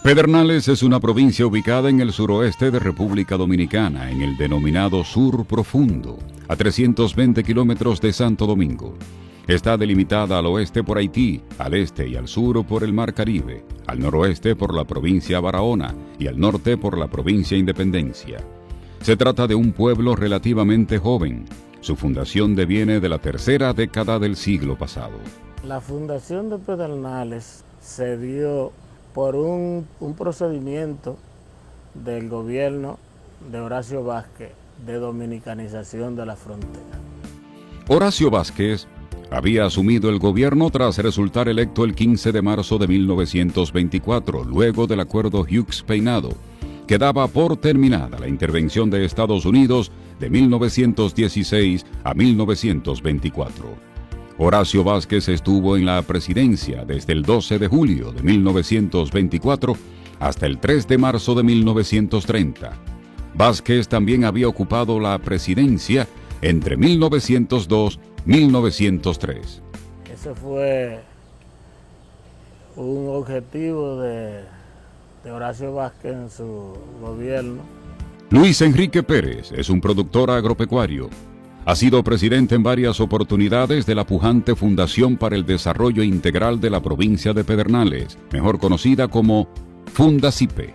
Pedernales es una provincia ubicada en el suroeste de República Dominicana, en el denominado Sur Profundo, a 320 kilómetros de Santo Domingo. Está delimitada al oeste por Haití, al este y al sur por el Mar Caribe, al noroeste por la provincia Barahona y al norte por la provincia Independencia. Se trata de un pueblo relativamente joven. Su fundación deviene de la tercera década del siglo pasado. La fundación de Pedernales se dio por un procedimiento del gobierno de Horacio Vázquez de dominicanización de la frontera. Horacio Vázquez había asumido el gobierno tras resultar electo el 15 de marzo de 1924, luego del acuerdo Hughes-Peinado, que daba por terminada la intervención de Estados Unidos de 1916 a 1924. Horacio Vázquez estuvo en la presidencia desde el 12 de julio de 1924 hasta el 3 de marzo de 1930. Vázquez también había ocupado la presidencia entre 1902 y 1903. Ese fue un objetivo de Horacio Vázquez en su gobierno. Luis Enrique Pérez es un productor agropecuario. Ha sido presidente en varias oportunidades de la pujante Fundación para el Desarrollo Integral de la provincia de Pedernales, mejor conocida como Fundasipe.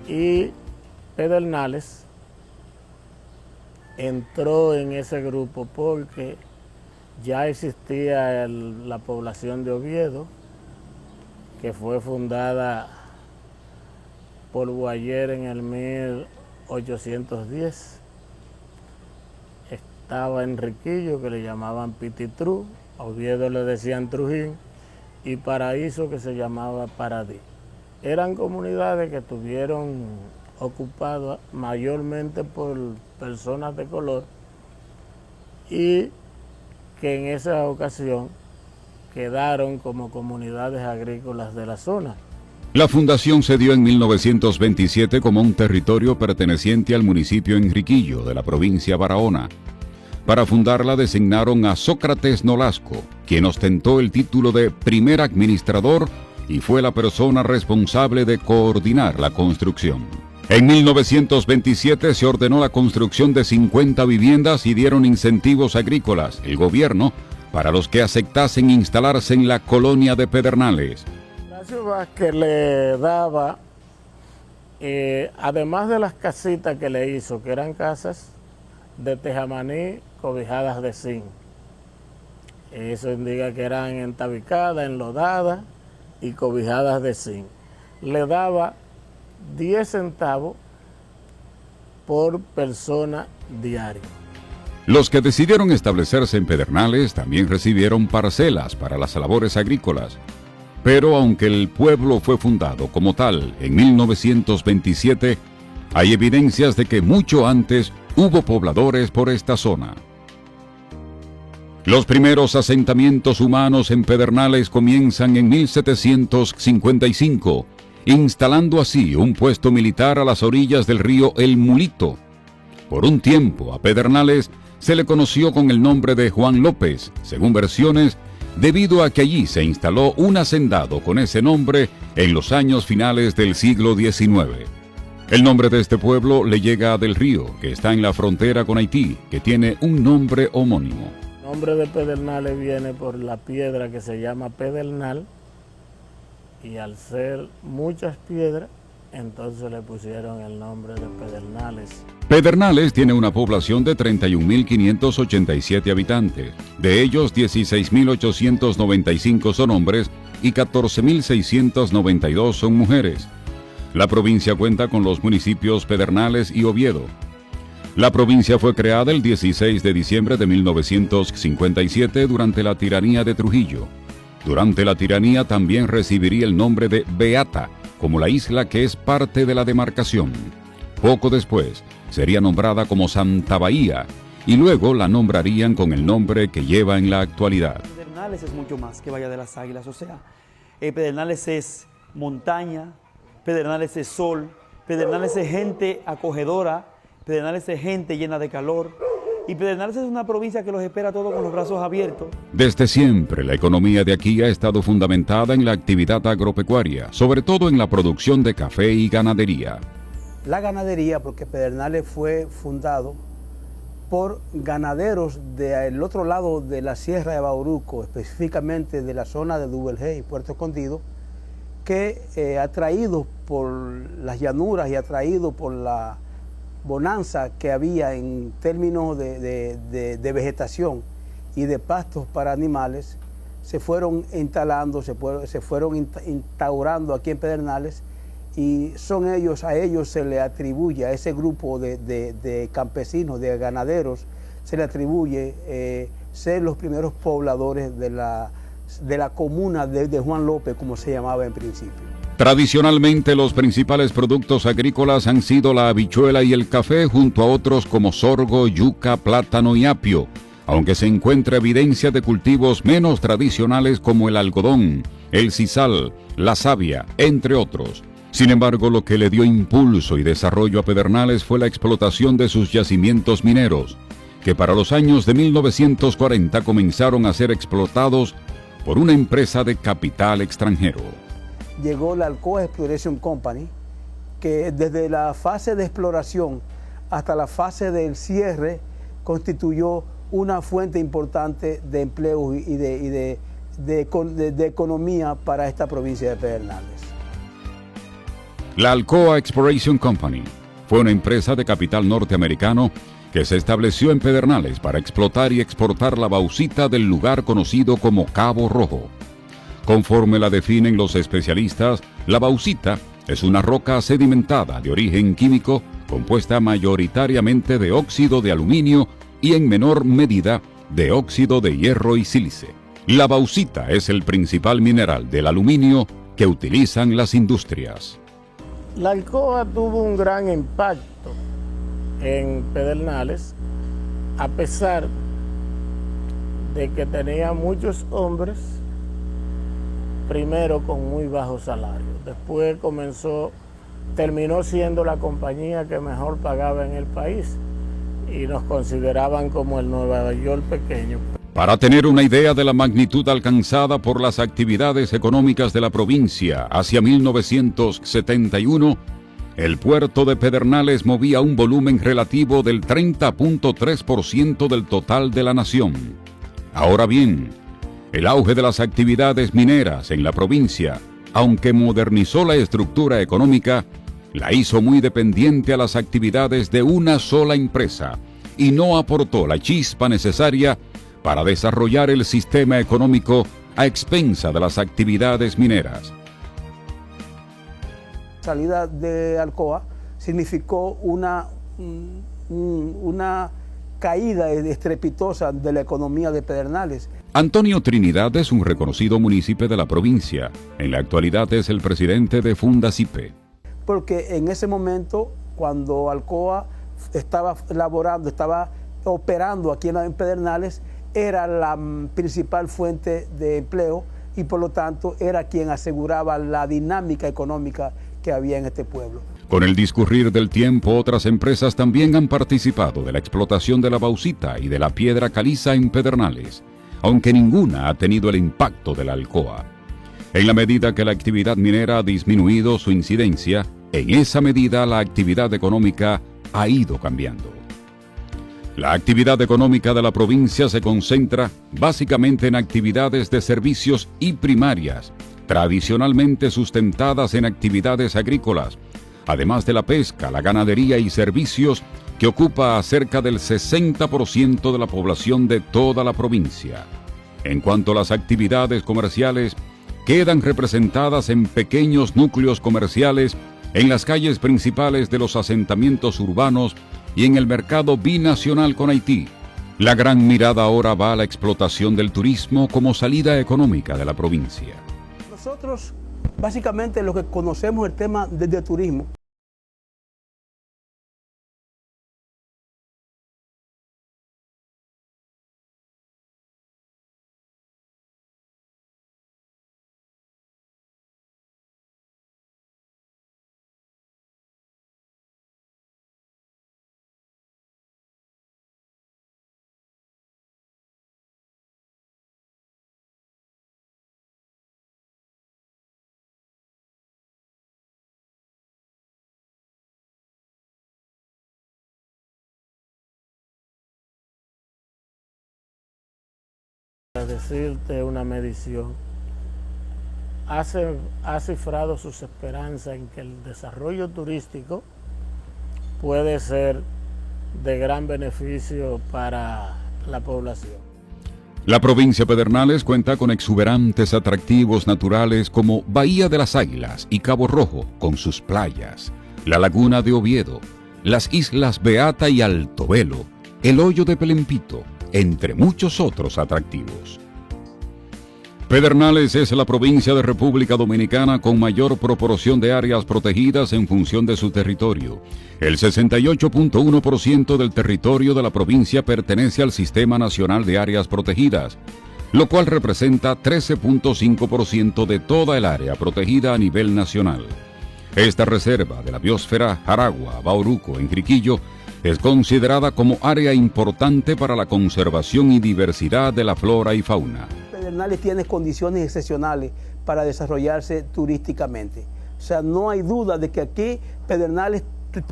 Y Pedernales entró en ese grupo porque ya existía la población de Oviedo, que fue fundada por Boyer en el 1810. Estaba Enriquillo, que le llamaban Pititru, a Oviedo le decían Trujín, y Paraíso, que se llamaba Paradí. Eran comunidades que estuvieron ocupadas mayormente por personas de color y que en esa ocasión quedaron como comunidades agrícolas de la zona. La fundación se dio en 1927 como un territorio perteneciente al municipio Enriquillo de la provincia Barahona. Para fundarla designaron a Sócrates Nolasco, quien ostentó el título de primer administrador y fue la persona responsable de coordinar la construcción. En 1927 se ordenó la construcción de 50 viviendas y dieron incentivos agrícolas, el gobierno, para los que aceptasen instalarse en la colonia de Pedernales. Horacio Vázquez le daba, además de las casitas que le hizo, que eran casas de tejamaní cobijadas de zinc. Eso indica que eran entabicadas, enlodadas y cobijadas de zinc. Le daba 10 centavos por persona diario. Los que decidieron establecerse en Pedernales también recibieron parcelas para las labores agrícolas. Pero aunque el pueblo fue fundado como tal en 1927, hay evidencias de que mucho antes hubo pobladores por esta zona. Los primeros asentamientos humanos en Pedernales comienzan en 1755, instalando así un puesto militar a las orillas del río El Mulito. Por un tiempo a Pedernales se le conoció con el nombre de Juan López, según versiones, debido a que allí se instaló un hacendado con ese nombre en los años finales del siglo XIX. El nombre de este pueblo le llega del río, que está en la frontera con Haití, que tiene un nombre homónimo. El nombre de Pedernales viene por la piedra que se llama pedernal, y al ser muchas piedras, entonces le pusieron el nombre de Pedernales. Pedernales tiene una población de 31.587 habitantes. De ellos, 16.895 son hombres y 14.692 son mujeres. La provincia cuenta con los municipios Pedernales y Oviedo. La provincia fue creada el 16 de diciembre de 1957 durante la tiranía de Trujillo. Durante la tiranía también recibiría el nombre de Beata, como la isla que es parte de la demarcación. Poco después sería nombrada como Santa Bahía y luego la nombrarían con el nombre que lleva en la actualidad. Pedernales es mucho más que Valle de las Águilas, o sea, Pedernales es montaña, Pedernales es sol, Pedernales es gente acogedora, Pedernales es gente llena de calor, Y Pedernales es una provincia que los espera todos con los brazos abiertos. Desde siempre, la economía de aquí ha estado fundamentada en la actividad agropecuaria, sobre todo en la producción de café y ganadería. La ganadería, porque Pedernales fue fundado por ganaderos del otro lado de la Sierra de Bauruco, específicamente de la zona de Duvergé y Puerto Escondido, que atraídos por las llanuras y atraídos por la bonanza que había en términos de vegetación y de pastos para animales, se fueron instalando, se fueron instaurando aquí en Pedernales, y a ellos se le atribuye, a ese grupo de campesinos, de ganaderos, se le atribuye ser los primeros pobladores de la comuna de Juan López, como se llamaba en principio. Tradicionalmente, los principales productos agrícolas han sido la habichuela y el café, junto a otros como sorgo, yuca, plátano y apio, aunque se encuentra evidencia de cultivos menos tradicionales como el algodón, el sisal, la savia, entre otros. Sin embargo, lo que le dio impulso y desarrollo a Pedernales fue la explotación de sus yacimientos mineros, que para los años de 1940 comenzaron a ser explotados por una empresa de capital extranjero. Llegó la Alcoa Exploration Company, que desde la fase de exploración hasta la fase del cierre constituyó una fuente importante de empleo y de economía para esta provincia de Pedernales. La Alcoa Exploration Company fue una empresa de capital norteamericano que se estableció en Pedernales para explotar y exportar la bauxita del lugar conocido como Cabo Rojo. Conforme la definen los especialistas, la bauxita es una roca sedimentada de origen químico compuesta mayoritariamente de óxido de aluminio y en menor medida de óxido de hierro y sílice. La bauxita es el principal mineral del aluminio que utilizan las industrias. La Alcoa tuvo un gran impacto en Pedernales, a pesar de que tenía muchos hombres, primero con muy bajos salarios. Después terminó siendo la compañía que mejor pagaba en el país y nos consideraban como el Nueva York pequeño. Para tener una idea de la magnitud alcanzada por las actividades económicas de la provincia hacia 1971, el puerto de Pedernales movía un volumen relativo del 30.3% del total de la nación. Ahora bien, el auge de las actividades mineras en la provincia, aunque modernizó la estructura económica, la hizo muy dependiente a las actividades de una sola empresa y no aportó la chispa necesaria para desarrollar el sistema económico a expensa de las actividades mineras. La salida de Alcoa significó una caída estrepitosa de la economía de Pedernales. Antonio Trinidad es un reconocido municipio de la provincia. En la actualidad es el presidente de Fundasipe. Porque en ese momento, cuando Alcoa estaba operando aquí en Pedernales, era la principal fuente de empleo y por lo tanto era quien aseguraba la dinámica económica que había en este pueblo. Con el discurrir del tiempo, otras empresas también han participado de la explotación de la bauxita y de la piedra caliza en Pedernales, aunque ninguna ha tenido el impacto de la Alcoa. En la medida que la actividad minera ha disminuido su incidencia, en esa medida la actividad económica ha ido cambiando. La actividad económica de la provincia se concentra básicamente en actividades de servicios y primarias, tradicionalmente sustentadas en actividades agrícolas, además de la pesca, la ganadería y servicios, que ocupa a cerca del 60% de la población de toda la provincia. En cuanto a las actividades comerciales, quedan representadas en pequeños núcleos comerciales, en las calles principales de los asentamientos urbanos y en el mercado binacional con Haití. La gran mirada ahora va a la explotación del turismo como salida económica de la provincia. Nosotros, básicamente, lo que conocemos el tema de turismo, para decirte una medición, ha cifrado sus esperanzas en que el desarrollo turístico puede ser de gran beneficio para la población. La provincia de Pedernales cuenta con exuberantes atractivos naturales como Bahía de las Águilas y Cabo Rojo, con sus playas, la Laguna de Oviedo, las Islas Beata y Altobelo, el Hoyo de Pelempito, entre muchos otros atractivos. Pedernales es la provincia de República Dominicana con mayor proporción de áreas protegidas en función de su territorio. El 68.1% del territorio de la provincia pertenece al Sistema Nacional de Áreas Protegidas, lo cual representa 13.5% de toda el área protegida a nivel nacional. Esta reserva de la biosfera Jaragua, Bauruco, Enriquillo, es considerada como área importante para la conservación y diversidad de la flora y fauna. Pedernales tiene condiciones excepcionales para desarrollarse turísticamente. O sea, no hay duda de que aquí Pedernales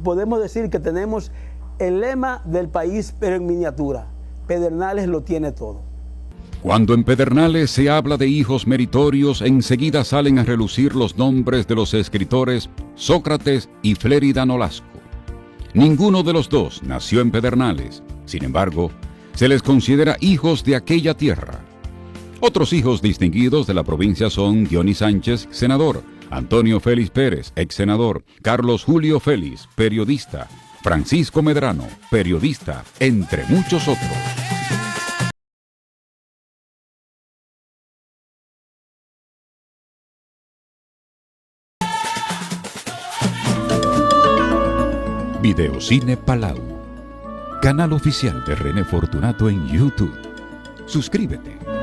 podemos decir que tenemos el lema del país, pero en miniatura. Pedernales lo tiene todo. Cuando en Pedernales se habla de hijos meritorios, enseguida salen a relucir los nombres de los escritores Sócrates y Flérida Nolasco. Ninguno de los dos nació en Pedernales, sin embargo, se les considera hijos de aquella tierra. Otros hijos distinguidos de la provincia son Dionis Sánchez, senador, Antonio Félix Pérez, ex senador, Carlos Julio Félix, periodista, Francisco Medrano, periodista, entre muchos otros. Videocine Palau, canal oficial de René Fortunato en YouTube. Suscríbete.